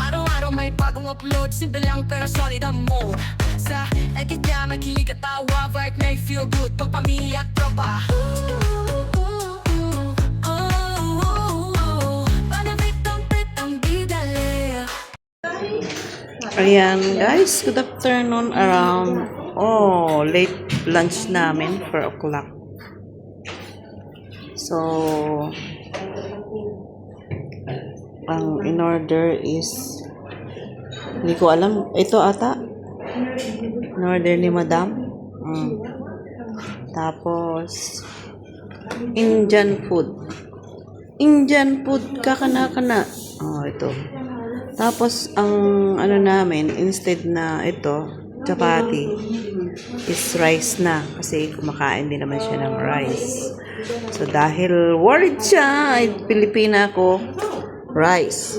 Araw-araw may bagong upload, simple lang pero solid ang mode. Sa edit niya makilig at tawa, vibe may feel good pag pamilya at tropa. Ayan guys, good afternoon around, late lunch namin, 4 o'clock. So, ang in order is, hindi ko alam, ito ata, in order ni Madam. Tapos, Indian food. Indian food, kakana-kana. Ito. Tapos, ang ano namin, instead na ito, chapati, is rice na. Kasi kumakain din naman siya ng rice. So, dahil worried siya, ay Pilipina ko, rice.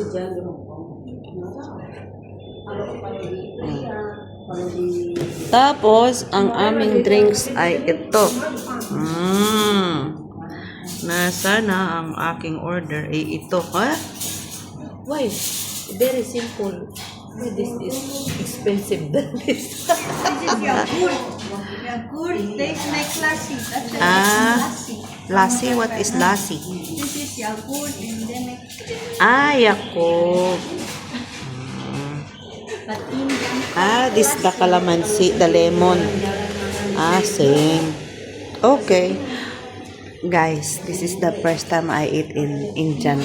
Tapos, ang aming drinks ay ito. Nasa na ang aking order ay ito. Why? Very simple. This is expensive than this. This is yogurt. Yogurt tastes like lassi. That's why lassi. Lassi? What is lassi? This is yogurt and then Yakult. but Indian. This the calamansi, the lemon. Same. Okay. Guys, this is the first time I eat in Indian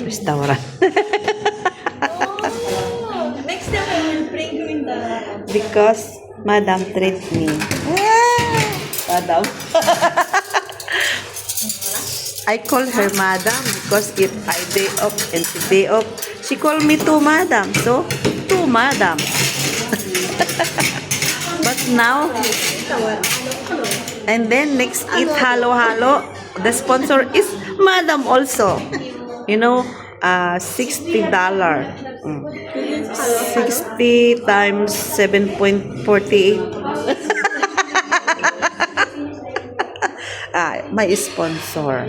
restaurant. Next time I will bring you in the. Because Madam treat me. Madam. I call her Madam because if I day off and she day off, she call me to Madam. So, to Madam. But now, and then next eat halo-halo, the sponsor is Madam also. You know, $60. 60 times 7.48. My sponsor.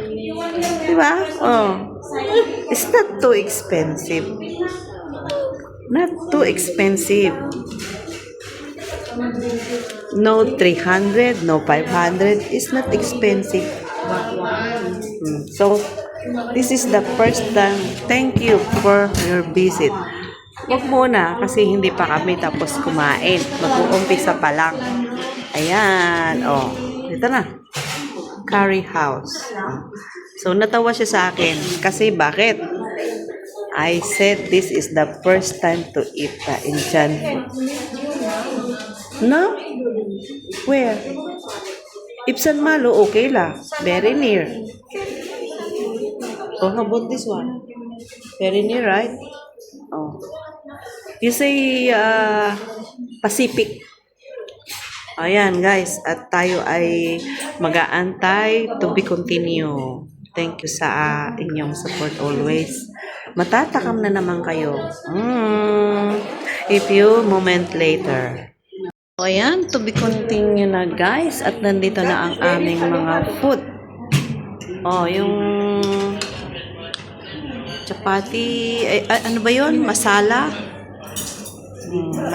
Diba? It's not too expensive. Not too expensive. No 300, no 500. It's not expensive. So, this is the first time. Thank you for your visit. Huwag muna kasi hindi pa kami tapos kumain. Mag-uumpisa pa lang. Ayan. Dito na. Curry house. So, natawa siya sa akin. Kasi bakit? I said this is the first time to eat Indian food. No? Where? Ibsan Malo, okay lang. Very near. How about this one? Very near, right? You say Pacific. Ayan, guys. At tayo ay mag-aantay to be continue. Thank you sa inyong support always. Matatakam na naman kayo. A few moment later. Ayan, to be continue na guys. At nandito na ang aming mga food. Yung chapati. Ano ba yun? Masala.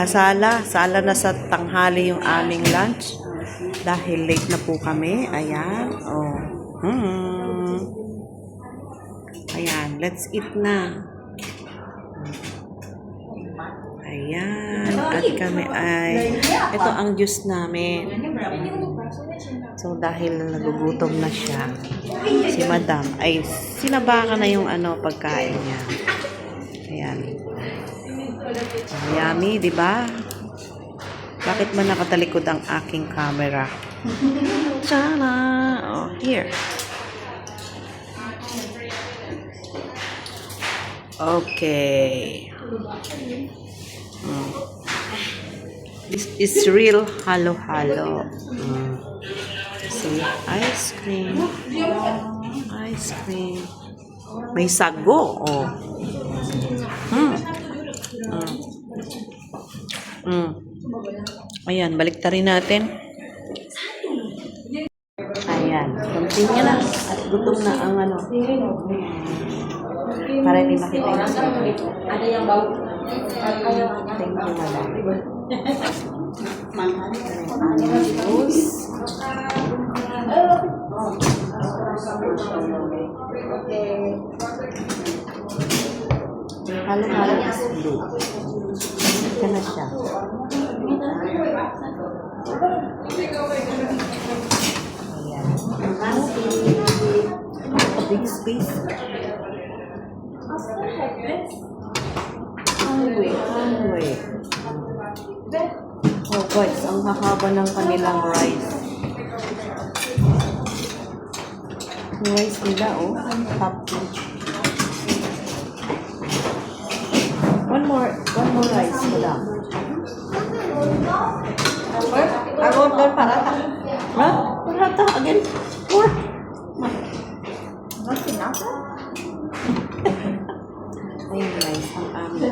Sala na sa tanghali yung aming lunch. Dahil late na po kami. Ayan. Ayan, let's eat na. Ayan, at kami ay, ito ang juice namin. So, dahil nagugutom na siya, si Madam, ay sinabakan na yung pagkain niya. Ayan. Yummy, di ba? Bakit ba nakatalikod ang aking camera? Tala! Here. Okay. This is real halo-halo. See, ice cream. Ice cream. May sago. Ayan, baliktarin natin. Ayan, continue na. At gutom na ang Para hindi makita yung sinabi ko. Thank you, madam. Juice. Halo-halo is blue. Ito na siya. Ayan. A big space. Hungry. Oh guys, ang hahaba ng kanilang rice. Yung rice nila, oh. Half inch. One more rice, madam. I order paratha. Ha? Paratha again? More? Not enough. Ayun guys, ang aming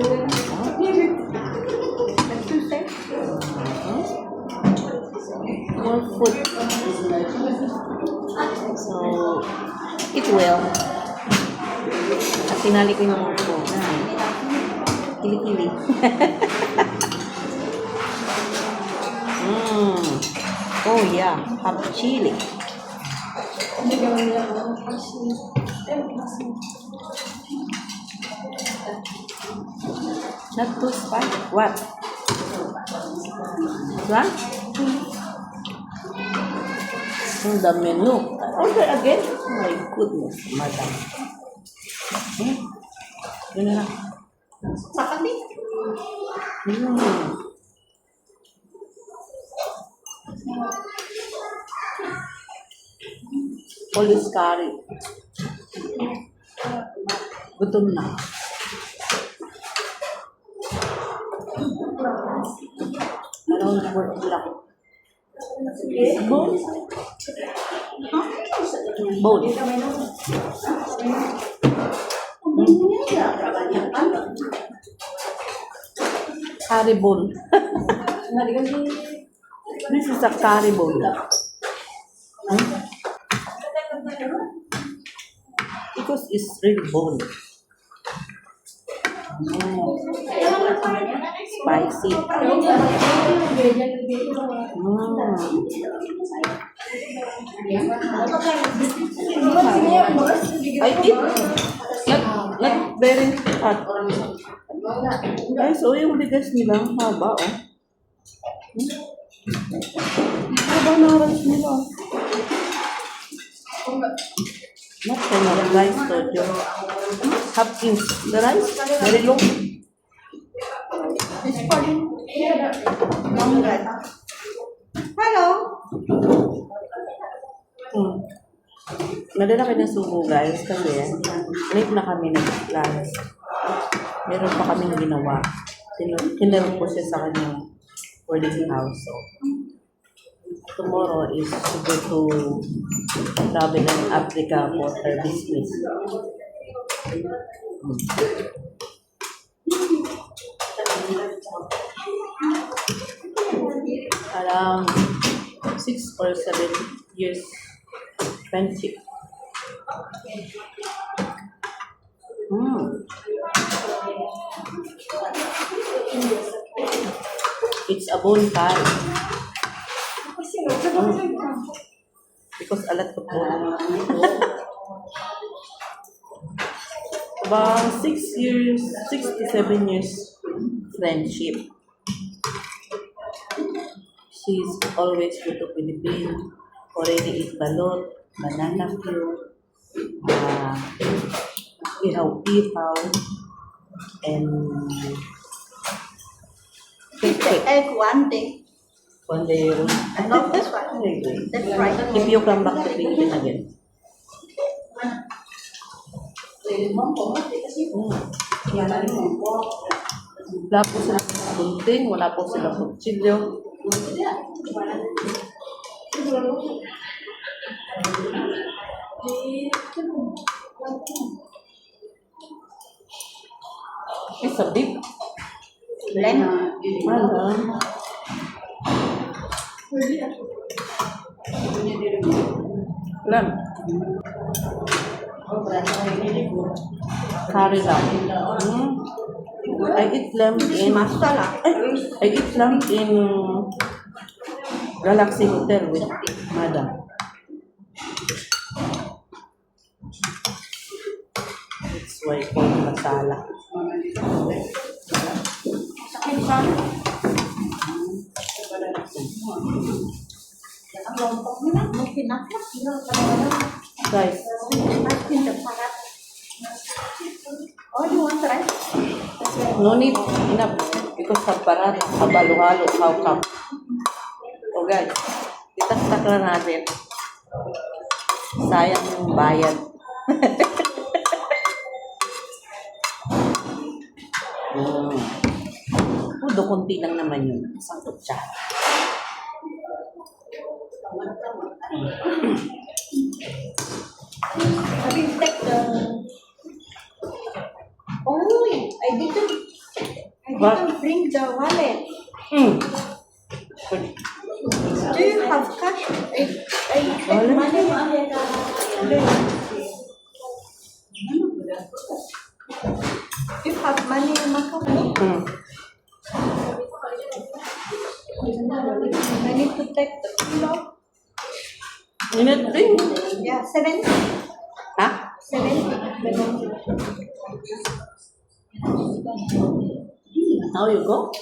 more food. So, eat well. At tinali ko yung upo. Kili-kili. Oh yeah, have chili. Not too spicy. What? What? The menu. Order again? Oh my goodness, madam. Yun na lang. Sa kami. Police curry. Gutom na. Around work lang. Bone. Bone. Curry bone. This is a curry bone. Because it's really bone. Spicy. I eat. Not very hot. Guys, oh, yung bigas nila, haba, oh. Haba na rice nila. Not so much rice, Tojo. Half inch. The rice, very long. Hello. Nadala kayo ng subo, guys, kasi late na kami nag-lunch. Meron pa kaming ginawa. Tinero ko siya sa kanyang boarding house. So, tomorrow is to go to travel in Africa for her business. Around 6 or 7 years friendship. It's a bone curry. Because a lot of bone. About 6 to 7 years friendship. She's always go to Philippines. Already eat balot, banana cue, ihaw-ihaw, and Egg one day. one day, Not this one. That's right. if you come back to Philippines again. Wala po sila bunting, wala po sila kutsilyo. It's a big Blend. Lamb. Curry lang. I eat them in... I eat them in Galaxy Hotel with Madam. That's why called masala. Guys, Oh, you want rice? no need enough because sa parat, kabalo-halo, how come? O guys, itaktak na natin. Sayang yung bayad. Pudo, konti lang naman yun. Isang kutsara. I will take the... Oh, I didn't bring the wallet. Do you have cash? I take money. You have money in my company? I need to take the kilo. Init din. Yeah, 70. Ha? 70. How you go?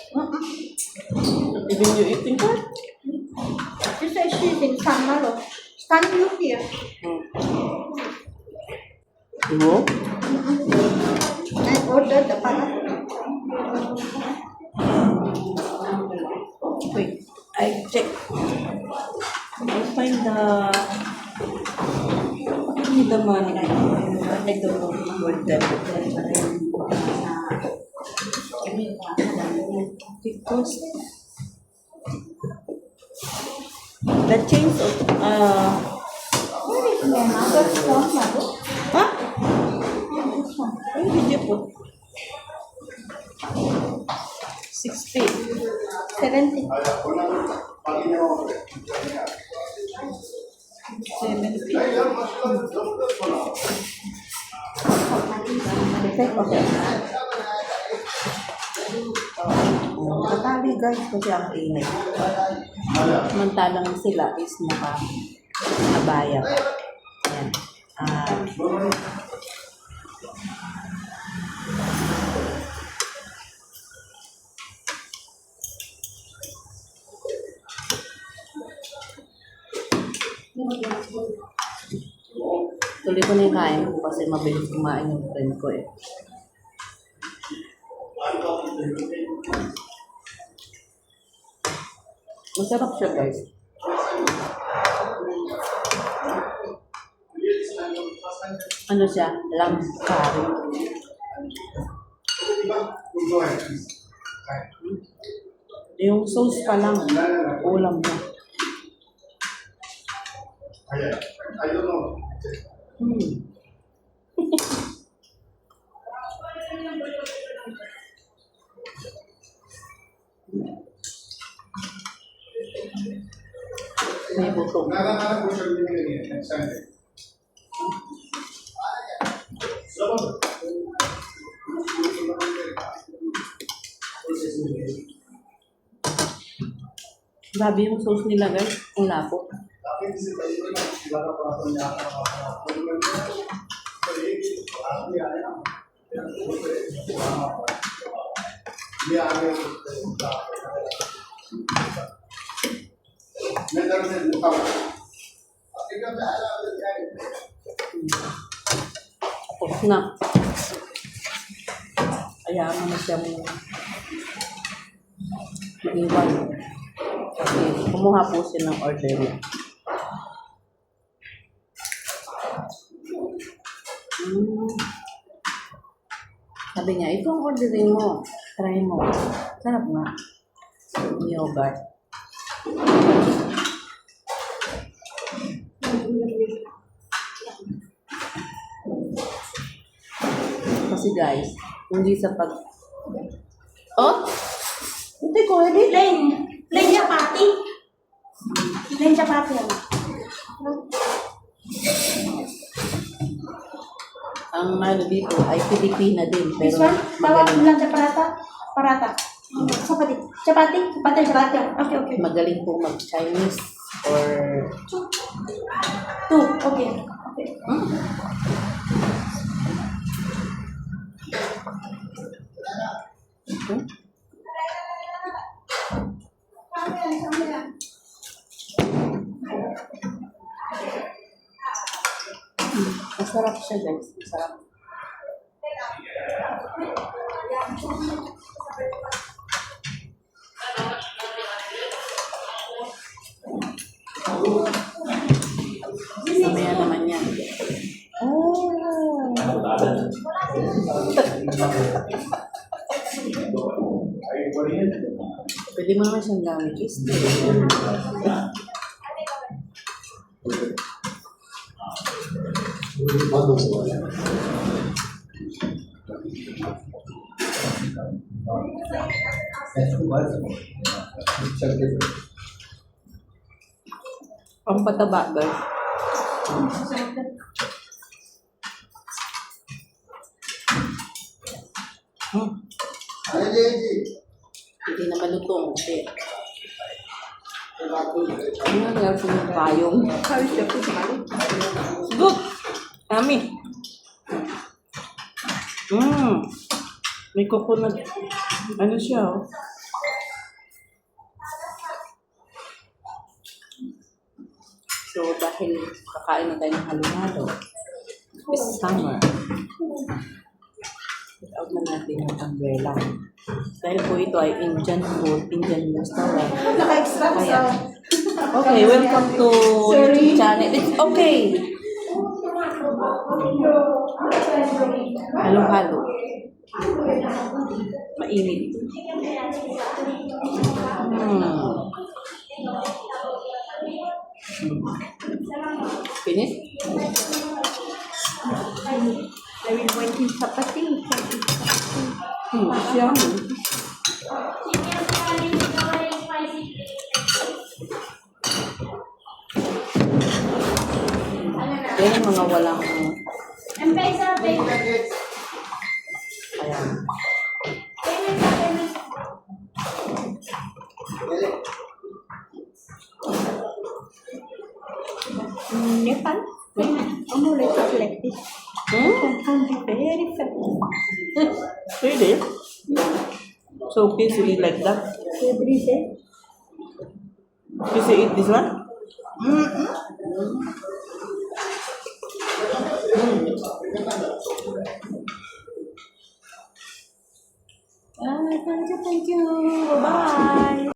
Even you eating that? You say she's in San Malo. Stand you here. You go? I ordered the parat. Wait, I check. I find the money. I don't know where that because the change of Where is my mother's phone, Mother? huh? Where did you put 60? 70. 70. Okay. Katali guys kasi ang init. Samantalang sila is naka-abaya. Ayan. Tuloy ko na yung kain ko kasi mabilis kumain yung friend ko eh. Masarap siya guys. Ano siya? Lamb curry. Yung sauce pa lang, ulam niya. I don't know. May buto. Nada po siya binigyan next Sunday. Grabe yung sauce nila guys. Ang lapot. Tapos na. Kaya mo na siya mag-iwan. Kasi kumuha po siya ng order niya. Sabi niya, ito ang orderin mo. Try mo. Sarap nga. Yogurt. Kasi guys, hindi sa pag... Oh? Hindi ko, hindi. Plain chapati. Plain chapati. Ang ano dito ay Pilipina din. This Pero one? Tawag lang sa parata? Parata. Chapati. Chapati? Chapati. Chapati. Okay, okay. magaling po mag-Chinese or Two. Okay. Okay. masarap siya guys. Masarap. Mamaya naman yan. Oh. Pwede mo naman siyang gamit. Pampataba guys. Hindi na malutong kasi ano nangyari sa mga payong? Good! Yummy! May coconut. Ano siya oh? So dahil kakain na tayo ng halo-halo, it's summer. Without na natin yung umbrella. Dahil po ito ay Indian food, Indian restaurant. Naka-extra ka sa... Okay, welcome to YouTube channel. It's okay. Halo-halo. Mainit. Finish? I will want yung chapati. Siya. Yan ang mga walang... Ayan. Nepal? Like this. Can be very fat. Really? So, kids eat like that? Every day. Kids eat this one? Thank you. Bye.